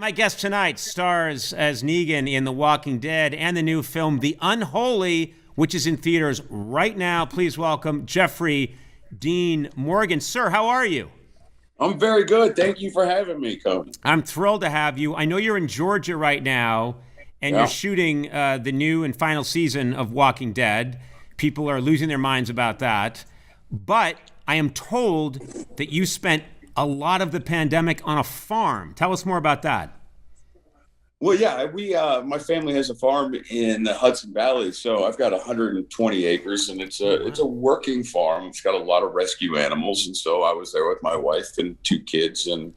My guest tonight stars as Negan in The Walking Dead and the new film The Unholy, which is in theaters right now. Please welcome Jeffrey Dean Morgan. Sir, how are you? I'm very good. Thank you for having me, Conan. I'm thrilled to have you. I know you're in Georgia right now, and you're shooting the new and final season of Walking Dead. People are losing their minds about that. But I am told that you spent a lot of the pandemic on a farm. Tell us more about that. Well, yeah, my family has a farm in the Hudson Valley, so I've got 120 acres, and it's a working farm. It's got a lot of rescue animals, and so I was there with my wife and 2 kids, and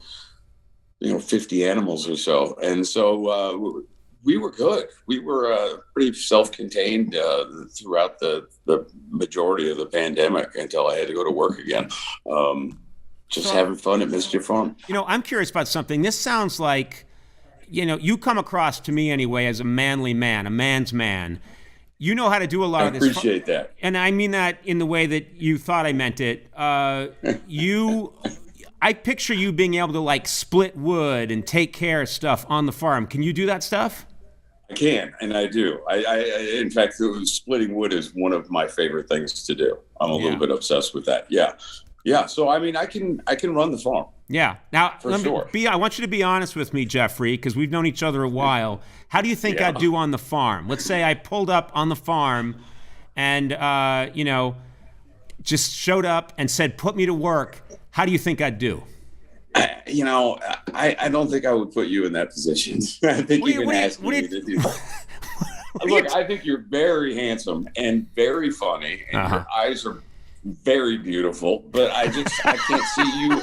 50 animals or so, and so we were good. We were pretty self-contained throughout the majority of the pandemic until I had to go to work again. Just having fun at Mischief Farm. I'm curious about something. This sounds like, you come across to me anyway as a manly man, a man's man. You know how to do a lot of this. I appreciate that. And I mean that in the way that you thought I meant it. I picture you being able to split wood and take care of stuff on the farm. Can you do that stuff? I can, and I do. In fact, splitting wood is one of my favorite things to do. I'm a little bit obsessed with that. Yeah. So I can run the farm. Yeah. Now, sure. I want you to be honest with me, Jeffrey, because we've known each other a while. How do you think I'd do on the farm? Let's say I pulled up on the farm and, just showed up and said, put me to work. How do you think I'd do? I don't think I would put you in that position. I think you've been asking me to do that. Look, I think you're very handsome and very funny, and your eyes are very beautiful, but I can't see you.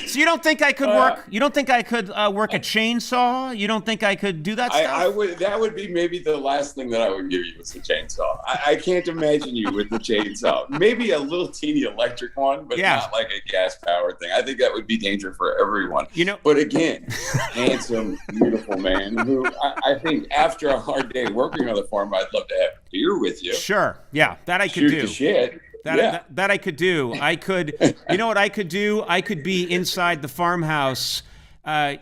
So you don't think I could work? You don't think I could work a chainsaw? You don't think I could do that stuff? I would. That would be maybe the last thing that I would give you is a chainsaw. I can't imagine you with the chainsaw. Maybe a little teeny electric one, but not like a gas powered thing. I think that would be danger for everyone. But again, handsome, beautiful man who I think after a hard day working on the farm, I'd love to have a beer with you. Sure. Yeah, that I could do. Shoot the shit. That I could do. I could, you know what I could do? I could be inside the farmhouse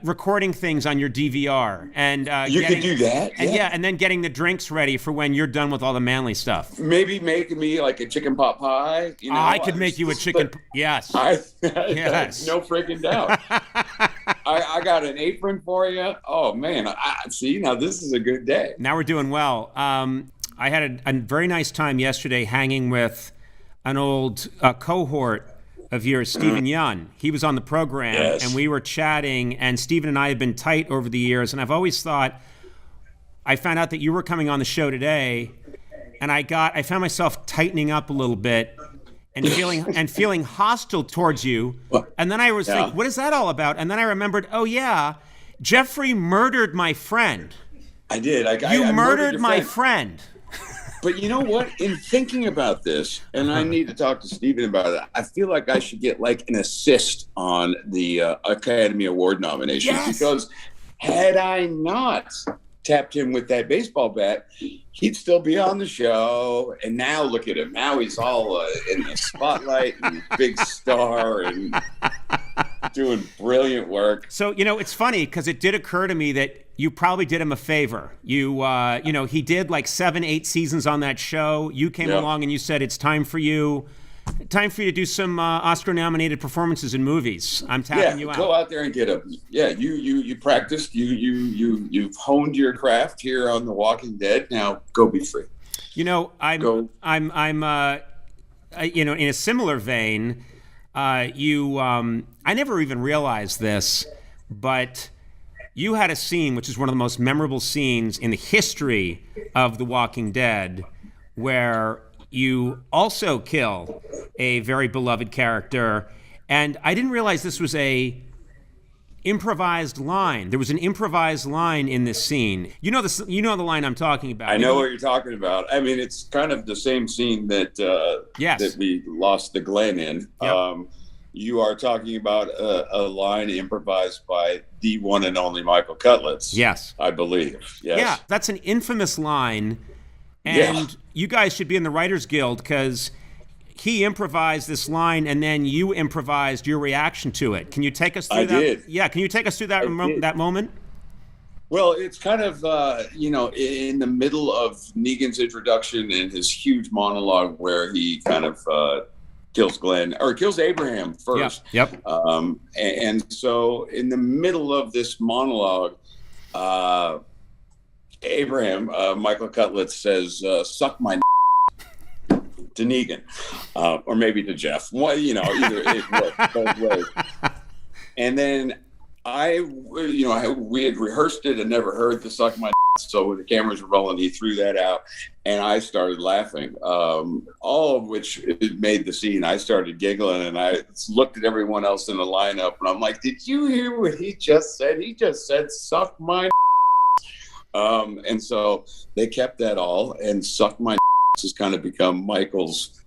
recording things on your DVR. And could do that? And then getting the drinks ready for when you're done with all the manly stuff. Maybe making me like a chicken pot pie. I could make you a chicken yes. Yes. No freaking doubt. I got an apron for you. Oh, man. See, now this is a good day. Now we're doing well. I had a very nice time yesterday hanging with an old cohort of yours, Stephen Yun. He was on the program, and we were chatting, and Stephen and I have been tight over the years, and I've always thought, I found out that you were coming on the show today, and I found myself tightening up a little bit and feeling hostile towards you. And then I was like, what is that all about? And then I remembered, Jeffrey murdered my friend. I did. You murdered my friend. But you know what? In thinking about this, and I need to talk to Stephen about it, I feel like I should get an assist on the Academy Award nominations because had I not tapped him with that baseball bat, he'd still be on the show. And now look at him. Now he's all in the spotlight and big star and doing brilliant work. So, it's funny because it did occur to me that you probably did him a favor. He did 7-8 seasons on that show. You came along and you said, it's time for you to do some Oscar-nominated performances in movies. I'm tapping you out. Go out there and get them. Yeah, you practiced. You've honed your craft here on The Walking Dead. Now go be free. I'm in a similar vein. I never even realized this, but you had a scene, which is one of the most memorable scenes in the history of The Walking Dead, where you also kill a very beloved character. And I didn't realize this was a improvised line. There was an improvised line in this scene. You know the line I'm talking about. I know what you're talking about. I mean, it's kind of the same scene that that we lost the Glenn in. Yep. You are talking about a line improvised by the one and only Michael Cutlitz. Yes. I believe. Yes. Yeah, that's an infamous line. And you guys should be in the Writers Guild because, he improvised this line, and then you improvised your reaction to it. Can you take us through that? I did. Yeah, can you take us through that that moment? Well, it's kind of, in the middle of Negan's introduction and his huge monologue where he kind of kills Abraham first. Yep. And so in the middle of this monologue, Abraham, Michael Cutlet says, suck my to Negan, or maybe to Jeff. Well, either it worked both ways. And then we had rehearsed it and never heard the suck my. So when the cameras were rolling, he threw that out, and I started laughing. All of which it made the scene. I started giggling, and I looked at everyone else in the lineup, and I'm like, "Did you hear what he just said? He just said suck my." And so they kept that all, and suck my has kind of become Michael's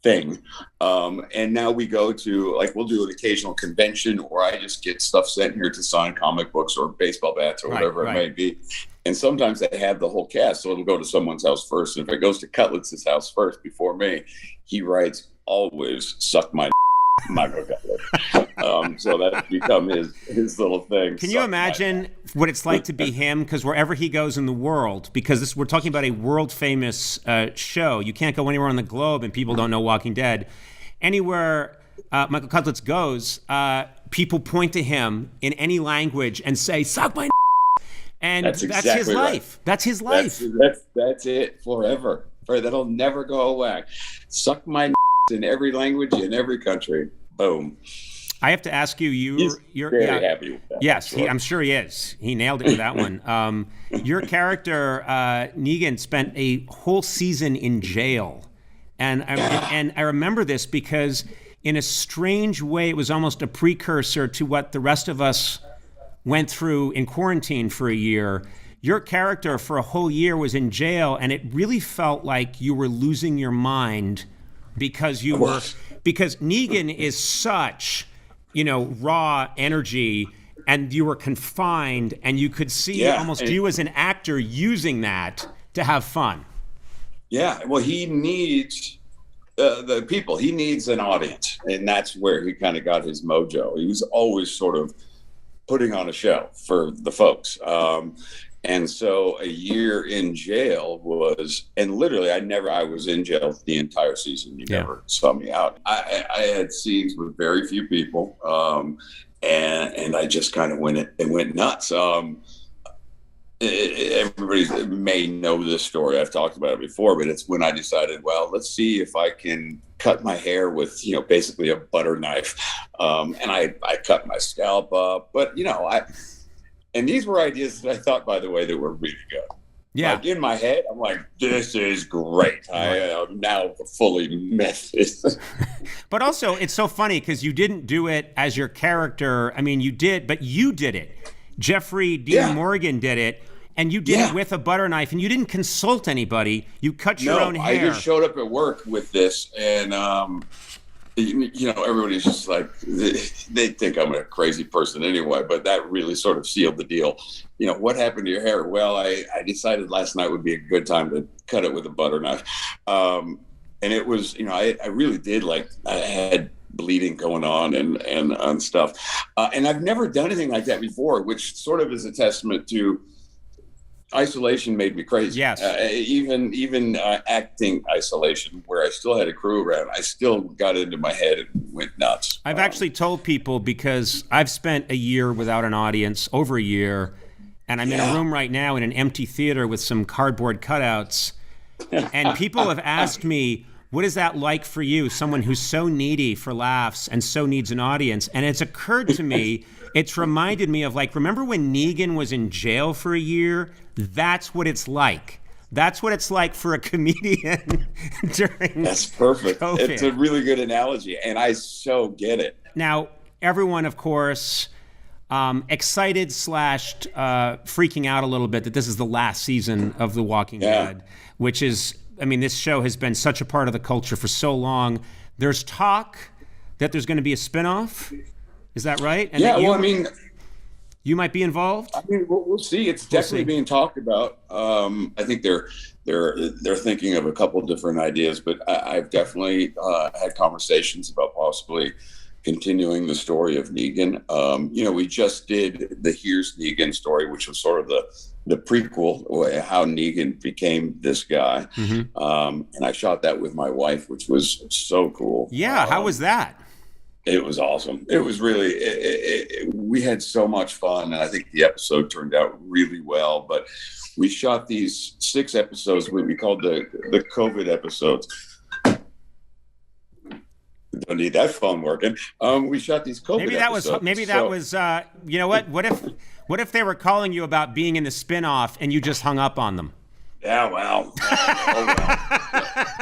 thing. And now we go to, we'll do an occasional convention, or I just get stuff sent here to sign comic books or baseball bats or whatever it may be. And sometimes they have the whole cast, so it'll go to someone's house first. And if it goes to Cutlet's house first before me, he writes always suck my Michael Cutlet. So that's become his little thing. Can you imagine what it's like to be him? Because wherever he goes in the world, because we're talking about a world famous show, you can't go anywhere on the globe and people don't know Walking Dead. Anywhere Michael Cutlet goes, people point to him in any language and say, suck my and that's his life. Right. That's his life. That's it forever. That'll never go away. Suck my in every language, in every country. Boom. I have to ask you, you're very happy with that. Yes, sure. I'm sure he is. He nailed it with that one. Your character, Negan, spent a whole season in jail. And I remember this because in a strange way, it was almost a precursor to what the rest of us went through in quarantine for a year. Your character for a whole year was in jail, and it really felt like you were losing your mind because because Negan is such, raw energy, and you were confined, and you could see almost you as an actor using that to have fun. Yeah, well, he needs the people. He needs an audience, and that's where he kind of got his mojo. He was always sort of putting on a show for the folks. And so a year in jail was, and literally I was in jail the entire season. You never saw me out. I had scenes with very few people. And I just kind of went nuts. Everybody may know this story. I've talked about it before, but it's when I decided, well, let's see if I can cut my hair with, basically a butter knife. And I cut my scalp up, but and these were ideas that I thought, by the way, that were really good. Yeah. In my head, I'm like, this is great. I am now fully method. But also, it's so funny because you didn't do it as your character. I mean, you did, but you did it. Jeffrey Dean Morgan did it, and you did it with a butter knife, and you didn't consult anybody. You cut your own hair. I just showed up at work with this, and everybody's just like, they think I'm a crazy person anyway, but that really sort of sealed the deal. What happened to your hair? Well, I decided last night would be a good time to cut it with a butter knife. And it was, I really did, I had bleeding going on and stuff. And I've never done anything like that before, which sort of is a testament to isolation made me crazy. Yes. Even acting isolation, where I still had a crew around, I still got into my head and went nuts. I've actually told people, because I've spent a year without an audience, over a year, and I'm in a room right now in an empty theater with some cardboard cutouts, and people have asked me, what is that like for you, someone who's so needy for laughs and so needs an audience? And it's occurred to me, it's reminded me of, remember when Negan was in jail for a year? That's what it's like. That's what it's like for a comedian during That's perfect. COVID. It's a really good analogy, and I so get it. Now, everyone, of course, excited / freaking out a little bit that this is the last season of The Walking Dead, which is, this show has been such a part of the culture for so long. There's talk that there's going to be a spinoff. Is that right? And You might be involved? I mean, we'll see. It's definitely being talked about. I think they're thinking of a couple of different ideas, but I've definitely had conversations about possibly continuing the story of Negan. We just did the Here's Negan story, which was sort of the prequel, how Negan became this guy. And I shot that with my wife, which was so cool. Yeah, how was that? It was awesome. It was really, we had so much fun. And I think the episode turned out really well. But we shot these 6 episodes, what we called the COVID episodes. Don't need that phone working. We shot these COVID episodes. Maybe that was, you know what? What if they were calling you about being in the spinoff and you just hung up on them? Yeah, well.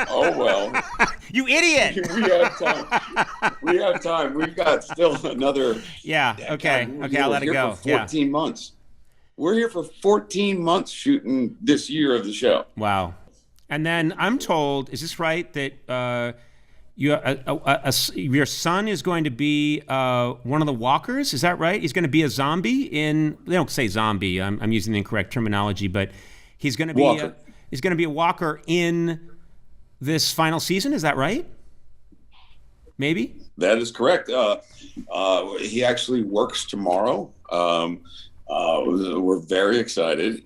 Oh, well. You idiot. We have time. We've got still another. Yeah, okay. I'll let it go. 14 months. We're here for 14 months shooting this year of the show. Wow. And then I'm told, is this right, that your son is going to be one of the walkers? Is that right? He's going to be a zombie in, they don't say zombie, I'm using the incorrect terminology, but he's going to be a walker in this final season. Is that right? Maybe? That is correct. He actually works tomorrow. We're very excited.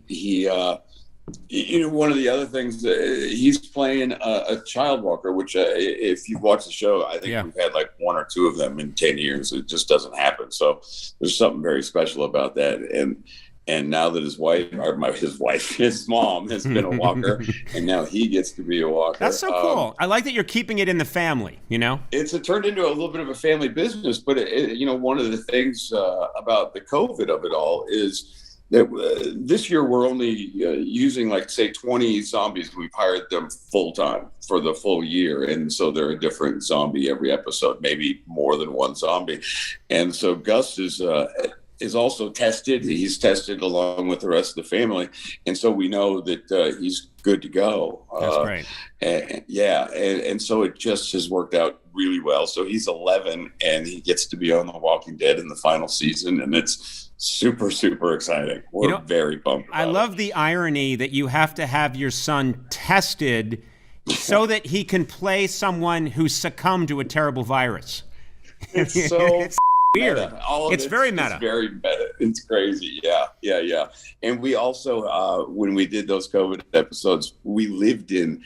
One of the other things, he's playing a child walker, which if you've watched the show, I think we've had like 1 or 2 of them in 10 years. It just doesn't happen. So there's something very special about that. And now that his mom has been a walker, and now he gets to be a walker. That's so cool. I like that you're keeping it in the family, It's turned into a little bit of a family business, but one of the things about the COVID of it all is that this year we're only using, like, say, 20 zombies. We've hired them full time for the full year. And so they're a different zombie every episode, maybe more than one zombie. And so Gus is also tested. He's tested along with the rest of the family. And so we know that he's good to go. That's great. And so it just has worked out really well. So he's 11 and he gets to be on The Walking Dead in the final season. And it's super, super exciting. We're very pumped about I love the irony that you have to have your son tested so that he can play someone who succumbed to a terrible virus. It's so it's weird. It's very meta. It's very meta. It's crazy. Yeah. And we also, when we did those COVID episodes, we lived in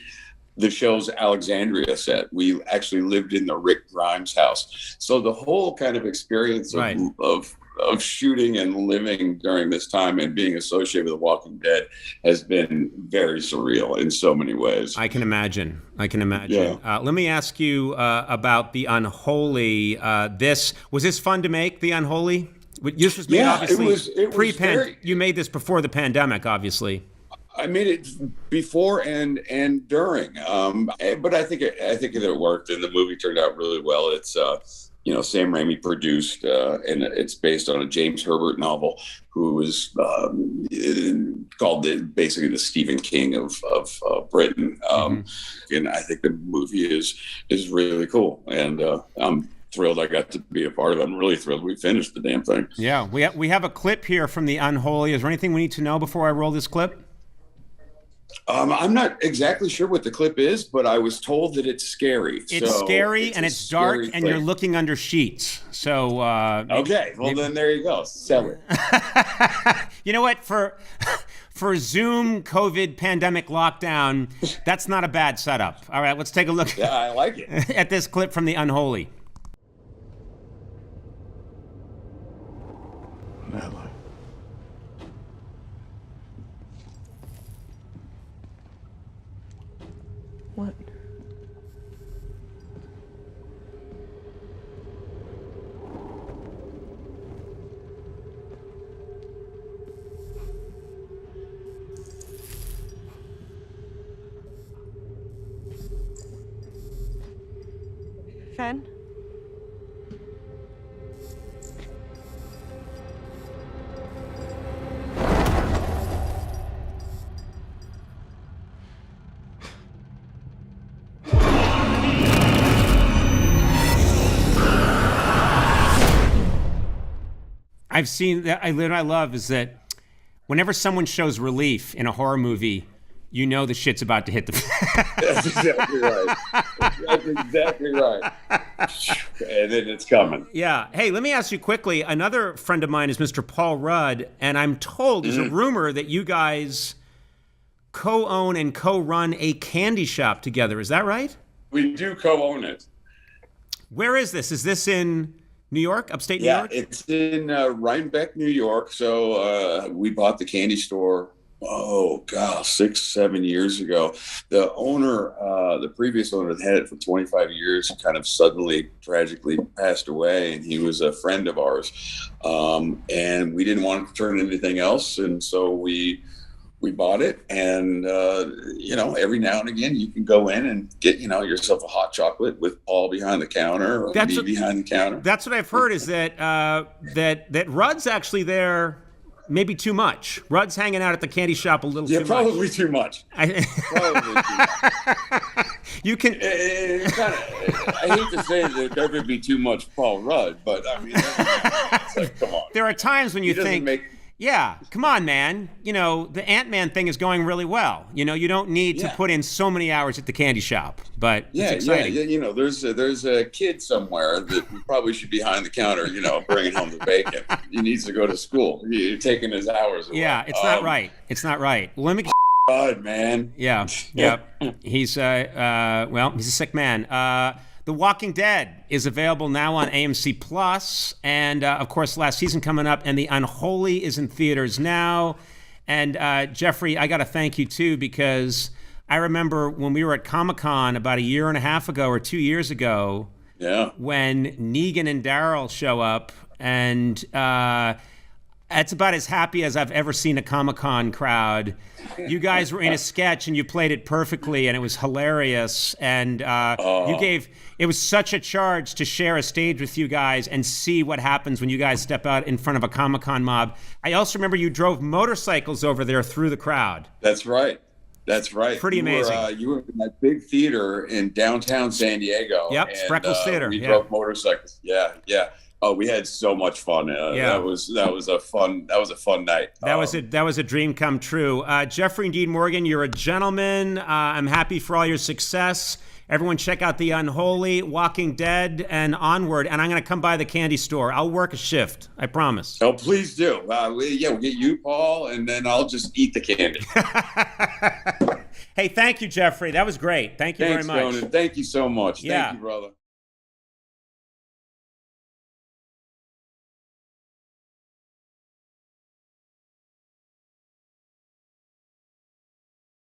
the show's Alexandria set. We actually lived in the Rick Grimes house. So the whole kind of experience of shooting and living during this time and being associated with The Walking Dead has been very surreal in so many ways. I can imagine. Yeah. Let me ask you about The Unholy. Was this fun to make, The Unholy? This was made obviously it was You made this before the pandemic, obviously. I made it before and during, but I think it worked, and the movie turned out really well. It's Sam Raimi produced, and it's based on a James Herbert novel, who was called basically the Stephen King of Britain. And I think the movie is really cool, and I'm thrilled I got to be a part of it. I'm really thrilled we finished the damn thing. Yeah, we have a clip here from The Unholy. Is there anything we need to know before I roll this clip? I'm not exactly sure what the clip is, but I was told that it's scary. It's scary and it's dark and you're looking under sheets. So okay, then there you go. Sell it. You know what? For Zoom COVID pandemic lockdown, that's not a bad setup. All right, let's take a look. Yeah, I like it. At this clip from The Unholy. Madeline. What? Fen? I've seen that. I love is that whenever someone shows relief in a horror movie, you know the shit's about to hit the fan. That's exactly right. That's exactly right. And then it's coming. Yeah. Hey, let me ask you quickly. Another friend of mine is Mr. Paul Rudd, and I'm told there's a rumor that you guys co-own and co-run a candy shop together. Is that right? We do co-own it. Where is this? Is this in New York, upstate New York? Yeah, it's in Rhinebeck, New York. So we bought the candy store, 6-7 years ago. The owner, the previous owner that had it for 25 years, kind of suddenly, tragically passed away. And he was a friend of ours. And we didn't want to turn anything else. And so we bought it, and every now and again you can go in and get yourself a hot chocolate with Paul behind the counter or me behind the counter. That's what I've heard is that that Rudd's actually there maybe too much. Rudd's hanging out at the candy shop a little too much. Probably too much. Probably too much. You can. I hate to say that there could be too much Paul Rudd, but I mean, it's like, come on. There are times when you think. Yeah, come on, man. The Ant-Man thing is going really well. You don't need to put in so many hours at the candy shop, but it's exciting. Yeah. There's a kid somewhere that probably should be behind the counter, bringing home the bacon. He needs to go to school. You're taking his hours away. Yeah, it's not right. It's not right. Well, let me. God, man. Yeah. He's he's a sick man. The Walking Dead is available now on AMC Plus, and of course, last season coming up, and The Unholy is in theaters now. And Jeffrey, I got to thank you too, because I remember when we were at Comic-Con about a year and a half ago or 2 years ago, when Negan and Daryl show up, and that's about as happy as I've ever seen a Comic-Con crowd. You guys were in a sketch and you played it perfectly, and it was hilarious. And it was such a charge to share a stage with you guys and see what happens when you guys step out in front of a Comic-Con mob. I also remember you drove motorcycles over there through the crowd. That's right. Pretty amazing. You were in that big theater in downtown San Diego. Yep, Freckles Theater. We drove motorcycles. Yeah. Oh, we had so much fun. That was a fun night. That was a dream come true. Jeffrey Dean Morgan, you're a gentleman. I'm happy for all your success. Everyone check out The Unholy, Walking Dead, and Onward. And I'm going to come by the candy store. I'll work a shift. I promise. Oh, please do. We'll get you, Paul, and then I'll just eat the candy. Hey, thank you, Jeffrey. That was great. Thank you very much. Conan. Thank you so much. Thank you, brother.